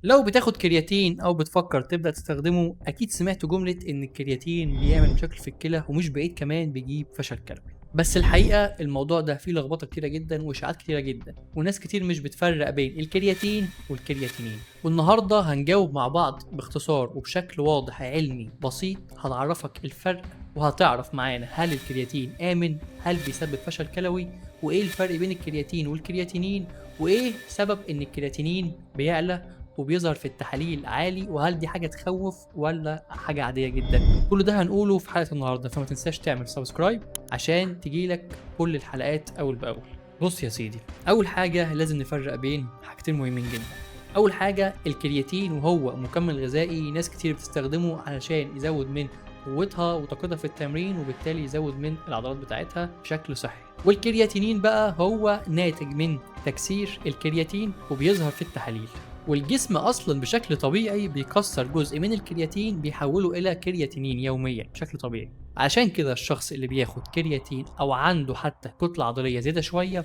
لو بتاخد كرياتين او بتفكر تبدا تستخدمه، اكيد سمعت جمله ان الكرياتين بيعمل مشاكل في الكلى ومش بعيد كمان بيجيب فشل كلوي. بس الحقيقه الموضوع ده فيه لخبطه كتيره جدا واشاعات كتيره جدا، وناس كتير مش بتفرق بين الكرياتين والكرياتينين. والنهارده هنجاوب مع بعض باختصار وبشكل واضح علمي بسيط، هنعرفك الفرق وهتعرف معانا هل الكرياتين امن، هل بيسبب فشل كلوي، وايه الفرق بين الكرياتين والكرياتينين، وايه سبب ان الكرياتينين بيعلى وبيظهر في التحاليل عالي، وهل دي حاجه تخوف ولا حاجه عاديه جدا. كل ده هنقوله في حلقه النهارده، فما تنساش تعمل سبسكرايب عشان تجيلك كل الحلقات اول باول. بص يا سيدي، اول حاجه لازم نفرق بين حاجتين مهمين جدا. اول حاجه الكرياتين، وهو مكمل غذائي ناس كتير بتستخدمه علشان يزود من قوتها وطاقتها في التمرين، وبالتالي يزود من العضلات بتاعتها بشكل صحي. والكرياتينين بقى هو ناتج من تكسير الكرياتين وبيظهر في التحاليل. والجسم اصلا بشكل طبيعي بيكسر جزء من الكرياتين بيحوله الى كرياتينين يوميا بشكل طبيعي. عشان كده الشخص اللي بياخد كرياتين او عنده حتى كتله عضليه زياده شويه،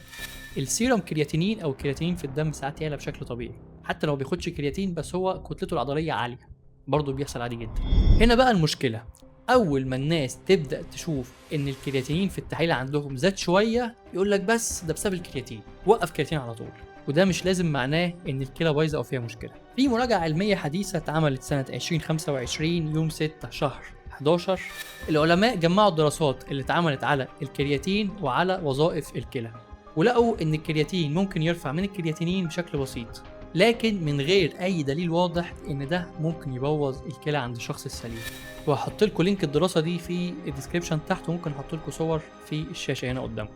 السيرم كرياتينين او الكرياتينين في الدم ساعات يعلى بشكل طبيعي، حتى لو بياخدش كرياتين بس هو كتلته العضليه عاليه برضه بيحصل عادي جدا. هنا بقى المشكله، اول ما الناس تبدا تشوف ان الكرياتينين في التحاليل عندهم زاد شويه، يقول لك بس ده بسبب الكرياتين، وقف كرياتين على طول. وده مش لازم معناه ان الكلى بايظه او فيها مشكله. في مراجعه علميه حديثه اتعملت سنه 2025 يوم 6 شهر 11، العلماء جمعوا الدراسات اللي اتعملت على الكرياتين وعلى وظائف الكلى، ولقوا ان الكرياتين ممكن يرفع من الكرياتينين بشكل بسيط، لكن من غير اي دليل واضح ان ده ممكن يبوظ الكلى عند الشخص السليم. وهحط لكم لينك الدراسه دي في الديسكريبشن تحت، وممكن احط لكم صور في الشاشه هنا قدامكم.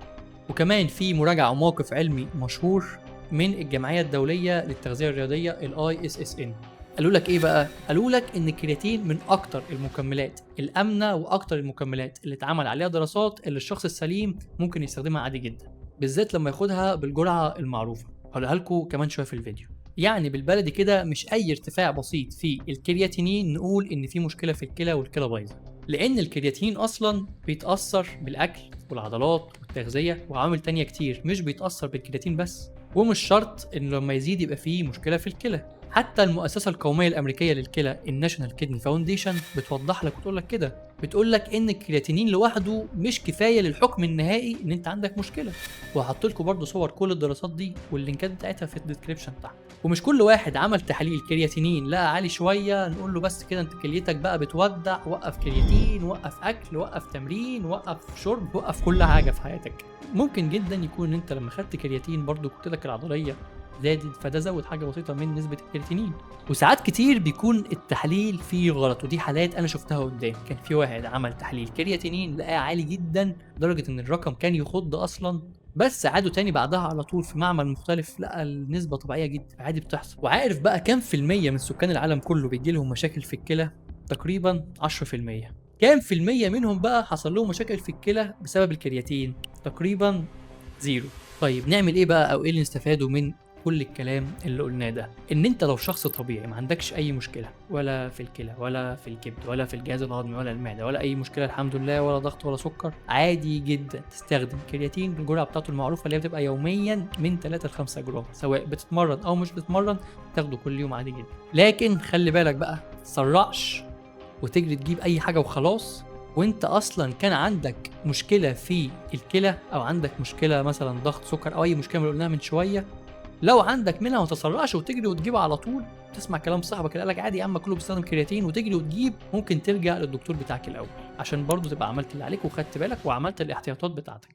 وكمان في مراجعه وموقف علمي مشهور من الجمعيه الدوليه للتغذيه الرياضيه الاي اس اس ان، قالوا لك ايه بقى؟ قالوا لك ان الكرياتين من اكتر المكملات الامنه واكتر المكملات اللي اتعمل عليها دراسات اللي الشخص السليم ممكن يستخدمها عادي جدا، بالذات لما ياخدها بالجرعه المعروفه. هقولها لكم كمان شويه في الفيديو. يعني بالبلدي كده، مش اي ارتفاع بسيط في الكرياتينين نقول ان في مشكله في الكلى والكلى بايظه، لان الكرياتين اصلا بيتاثر بالاكل والعضلات والتغذيه وعوامل تانية كتير، مش بيتاثر بالكرياتين بس. ومش شرط ان لما يزيد يبقى فيه مشكله في الكلى، حتى المؤسسه القوميه الامريكيه للكلى الناشونال كيدني فاونديشن بتوضح لك وتقول لك كده، بتقول لك ان الكرياتينين لوحده مش كفايه للحكم النهائي ان انت عندك مشكله. وهحط لكم برده صور كل الدراسات دي واللينكات بتاعتها في الديسكريبشن تحت. ومش كل واحد عمل تحاليل كرياتينين لقى عالي شويه نقول له بس كده انت كليتك بقى بتودع، وقف كرياتين، وقف اكل، وقف تمرين، وقف شرب، وقف كل حاجه في حياتك. ممكن جدا يكون انت لما خدت كرياتين برضو كتلك العضليه زادت، فده زود حاجه بسيطه من نسبه الكرياتينين. وساعات كتير بيكون التحليل فيه غلط، ودي حالات انا شفتها قدام. كان في واحد عمل تحليل كرياتينين لقاه عالي جدا لدرجه ان الرقم كان يخض اصلا، بس عادوا تاني بعدها على طول في معمل مختلف لقى النسبه طبيعيه جدا، عادي بتحصل. وعارف بقى كام في الميه من سكان العالم كله بيجي لهم مشاكل في الكلى؟ تقريبا 10%. كام في المية منهم بقى حصل لهم مشاكل في الكلى بسبب الكرياتين؟ تقريبا زيرو. طيب نعمل ايه بقى، او ايه اللي نستفاده من كل الكلام اللي قلناه ده؟ ان انت لو شخص طبيعي ما عندكش اي مشكله، ولا في الكلى ولا في الكبد ولا في الجهاز الهضمي ولا المعده ولا اي مشكله الحمد لله، ولا ضغط ولا سكر، عادي جدا تستخدم كرياتين بالجرعه بتاعته المعروفه اللي هي بتبقى يوميا من 3 ل 5 جرام، سواء بتتمرن او مش بتتمرن تاخده كل يوم عادي جدا. لكن خلي بالك بقى، تسرعش وتجري تجيب اي حاجه وخلاص وانت اصلا كان عندك مشكله في الكلى، او عندك مشكله مثلا ضغط سكر او اي مشكله اللي قلناها من شويه. لو عندك منها ما تسرعش وتجري وتجيبها على طول، تسمع كلام صاحبك اللي قالك عادي يا عم كله بيستخدم كرياتين وتجري وتجيب، ممكن ترجع للدكتور بتاعك الاول عشان برضه تبقى عملت اللي عليك وخدت بالك وعملت الاحتياطات بتاعتك.